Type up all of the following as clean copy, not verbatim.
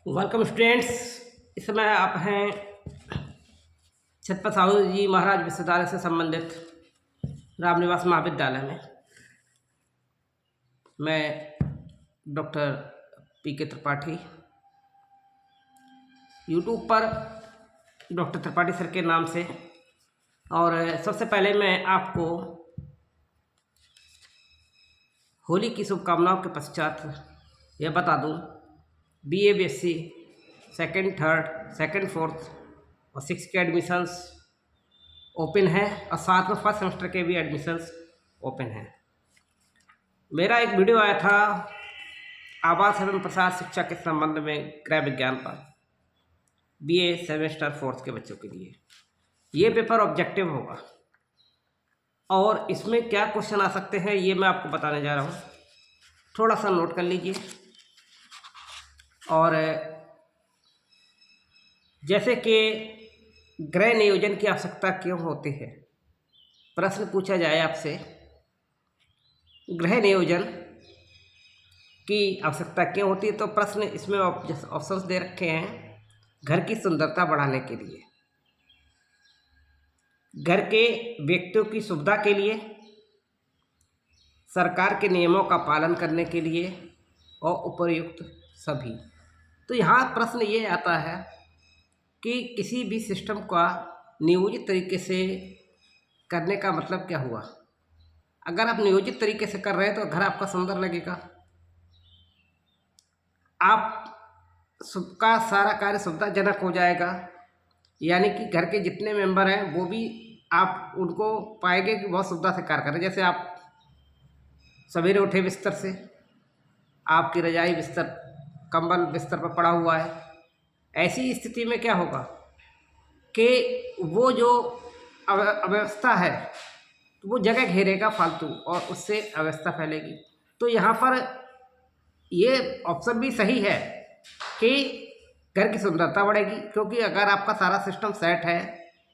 Welcome students. इस समय आप हैं छत्रपति साहू जी महाराज विश्वविद्यालय से संबंधित रामनिवास महाविद्यालय में। मैं डॉक्टर पी.के. त्रिपाठी, यूट्यूब पर डॉक्टर त्रिपाठी सर के नाम से। और सबसे पहले मैं आपको होली की शुभकामनाओं के पश्चात यह बता दूं, BA BSc second, third, second, fourth और सिक्स के एडमिशन्स ओपन है और साथ में फर्स्ट सेमेस्टर के भी एडमिशन्स ओपन हैं। मेरा एक वीडियो आया था आवास एवं प्रसार शिक्षा के संबंध में गृह विज्ञान पर BA सेमेस्टर फोर्थ के बच्चों के लिए। ये पेपर ऑब्जेक्टिव होगा और इसमें क्या क्वेश्चन आ सकते हैं ये मैं आपको बताने जा रहा हूँ। थोड़ा सा नोट कर लीजिए। और जैसे कि गृह नियोजन की आवश्यकता क्यों होती है, प्रश्न पूछा जाए आपसे, गृह नियोजन की आवश्यकता क्यों होती है, तो प्रश्न इसमें ऑप्शंस दे रखे हैं। घर की सुंदरता बढ़ाने के लिए, घर के व्यक्तियों की सुविधा के लिए, सरकार के नियमों का पालन करने के लिए और उपयुक्त सभी। तो यहाँ प्रश्न ये आता है कि किसी भी सिस्टम का नियोजित तरीके से करने का मतलब क्या हुआ। अगर आप नियोजित तरीके से कर रहे हैं तो घर आपका सुंदर लगेगा, आप सबका सारा कार्य सुविधाजनक हो जाएगा, यानी कि घर के जितने मेंबर हैं वो भी आप उनको पाएंगे कि बहुत सुविधा से कार्य करें। जैसे आप सवेरे उठे बिस्तर से, आपकी रजाई बिस्तर कंबल बिस्तर पर पड़ा हुआ है, ऐसी स्थिति में क्या होगा कि वो जो अव्यवस्था है तो वो जगह घेरेगा फालतू और उससे अव्यवस्था फैलेगी। तो यहाँ पर ये ऑप्शन भी सही है कि घर की सुंदरता बढ़ेगी, क्योंकि अगर आपका सारा सिस्टम सेट है,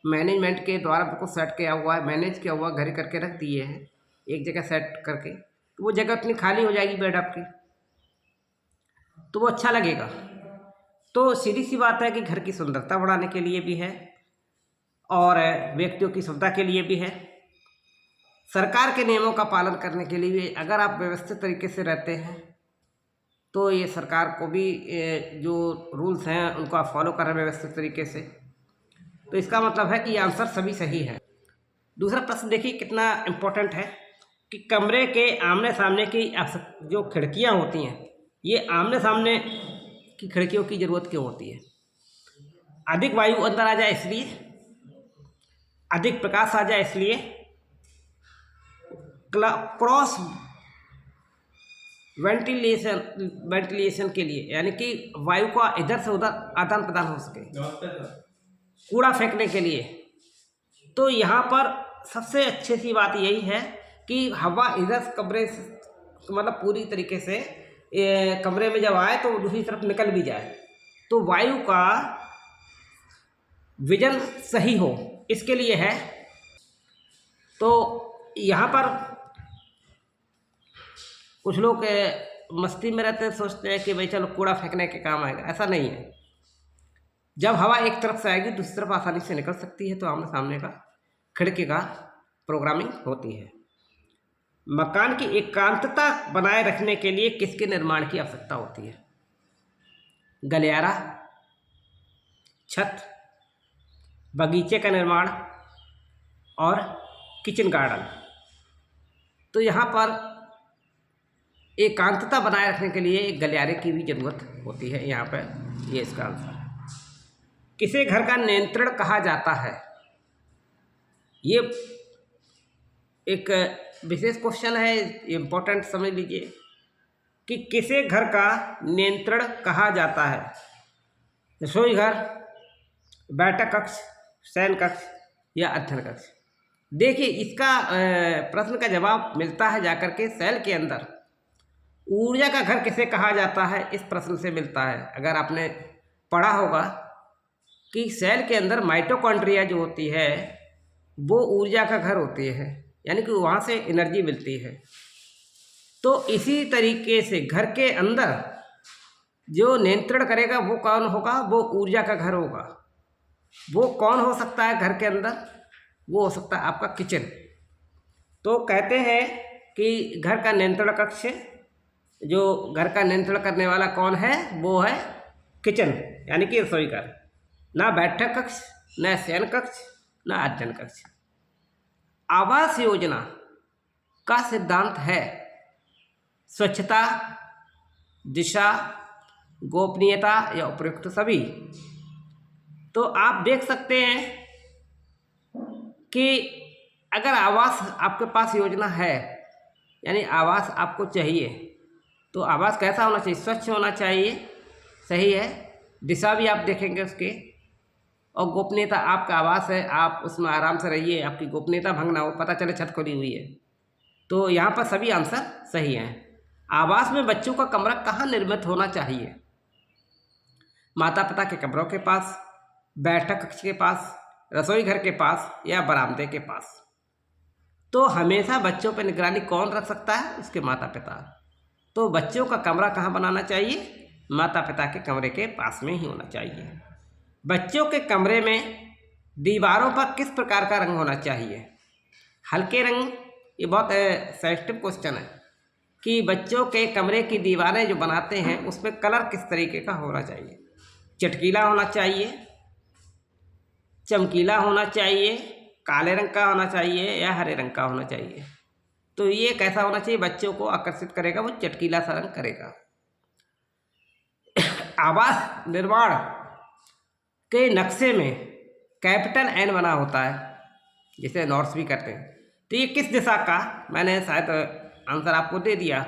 मैनेजमेंट के द्वारा बिल्कुल सेट किया हुआ है, मैनेज किया हुआ, घर करके रख दिए हैं एक जगह सेट करके, तो वो जगह इतनी खाली हो जाएगी बेड आपकी, तो वो अच्छा लगेगा। तो सीधी सी बात है कि घर की सुंदरता बढ़ाने के लिए भी है और व्यक्तियों की सुविधा के लिए भी है, सरकार के नियमों का पालन करने के लिए भी। अगर आप व्यवस्थित तरीके से रहते हैं तो ये सरकार को भी जो रूल्स हैं उनको आप फॉलो कर रहे हैं व्यवस्थित तरीके से, तो इसका मतलब है कि ये आंसर सभी सही है। दूसरा प्रश्न देखिए कितना इम्पोर्टेंट है कि कमरे के आमने सामने की जो खिड़कियाँ होती हैं, ये आमने सामने की खिड़कियों की ज़रूरत क्यों होती है। अधिक वायु अंदर आ जाए इसलिए, अधिक प्रकाश आ जाए इसलिए, क्रॉस वेंटिलेशन के लिए, यानी कि वायु का इधर से उधर आदान प्रदान हो सके, कूड़ा फेंकने के लिए। तो यहाँ पर सबसे अच्छी सी बात यही है कि हवा इधर कमरे मतलब पूरी तरीके से कमरे में जब आए तो दूसरी तरफ निकल भी जाए, तो वायु का विजन सही हो, इसके लिए है। तो यहाँ पर कुछ लोग मस्ती में रहते हैं, सोचते हैं कि भाई चलो कूड़ा फेंकने के काम आएगा, ऐसा नहीं है। जब हवा एक तरफ से आएगी दूसरी तरफ आसानी से निकल सकती है, तो आमने सामने का खिड़की का प्रोग्रामिंग होती है। मकान की एकांतता बनाए रखने के लिए किसके निर्माण की आवश्यकता होती है। गलियारा, छत, बगीचे का निर्माण और किचन गार्डन। तो यहाँ पर एकांतता बनाए रखने के लिए एक गलियारे की भी ज़रूरत होती है। यहाँ पर ये इसका आंसर है। किसे घर का नियंत्रण कहा जाता है, ये एक विशेष क्वेश्चन है, इम्पोर्टेंट समझ लीजिए कि किसे घर का नियंत्रण कहा जाता है। रसोई घर, बैठक कक्ष, शयन कक्ष या अध्ययन कक्ष। देखिए इसका प्रश्न का जवाब मिलता है जाकर के सेल के अंदर। ऊर्जा का घर किसे कहा जाता है, इस प्रश्न से मिलता है। अगर आपने पढ़ा होगा कि सेल के अंदर माइटोकॉन्ड्रिया जो होती है वो ऊर्जा का घर होती है, यानी कि वहाँ से एनर्जी मिलती है। तो इसी तरीके से घर के अंदर जो नियंत्रण करेगा वो कौन होगा? वो ऊर्जा का घर होगा। वो कौन हो सकता है घर के अंदर? वो हो सकता है आपका किचन। तो कहते हैं कि घर का नियंत्रण कक्ष, जो घर का नियंत्रण करने वाला कौन है? वो है किचन, यानी कि रसोई घर। ना बैठक कक्ष, न शयन कक्ष, न अध्ययन कक्ष। आवास योजना का सिद्धांत है स्वच्छता, दिशा, गोपनीयता या उपयुक्त सभी। तो आप देख सकते हैं कि अगर आवास आपके पास योजना है, यानी आवास आपको चाहिए, तो आवास कैसा होना चाहिए? स्वच्छ होना चाहिए, सही है। दिशा भी आप देखेंगे उसके, और गोपनीयता, आपका आवास है, आप उसमें आराम से रहिए, आपकी गोपनीयता भंग ना हो, पता चले छत खुली हुई है। तो यहाँ पर सभी आंसर सही हैं। आवास में बच्चों का कमरा कहाँ निर्मित होना चाहिए? माता पिता के कमरों के पास, बैठक कक्ष के पास, रसोई घर के पास या बरामदे के पास। तो हमेशा बच्चों पर निगरानी कौन रख सकता है? उसके माता पिता। तो बच्चों का कमरा कहाँ बनाना चाहिए? माता पिता के कमरे के पास में ही होना चाहिए। बच्चों के कमरे में दीवारों पर किस प्रकार का रंग होना चाहिए? हल्के रंग। ये बहुत सेंसिटिव क्वेश्चन है कि बच्चों के कमरे की दीवारें जो बनाते हैं उसमें कलर किस तरीके का होना चाहिए? चटकीला होना चाहिए, चमकीला होना चाहिए, काले रंग का होना चाहिए या हरे रंग का होना चाहिए? तो ये कैसा होना चाहिए? बच्चों को आकर्षित करेगा, वो चटकीला सा रंग करेगा। आवास निर्माण के नक्शे में कैपिटल एन बना होता है, जिसे नॉर्थ भी करते हैं। तो ये किस दिशा का? मैंने शायद आंसर आपको दे दिया,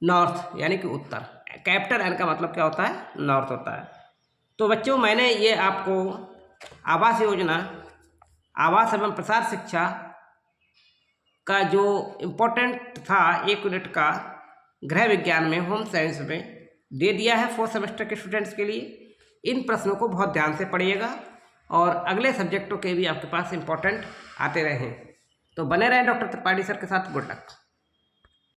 नॉर्थ, यानी कि उत्तर। कैपिटल एन का मतलब क्या होता है? नॉर्थ होता है। तो बच्चों, मैंने ये आपको आवास योजना, आवास एवं प्रसार शिक्षा का जो इम्पोर्टेंट था 1 यूनिट का गृह विज्ञान में, होम साइंस में दे दिया है 4th सेमेस्टर के स्टूडेंट्स के लिए। इन प्रश्नों को बहुत ध्यान से पढ़िएगा और अगले सब्जेक्टों के भी आपके पास इम्पोर्टेंट आते रहें। तो बने रहें डॉक्टर त्रिपाठी सर के साथ। Good luck.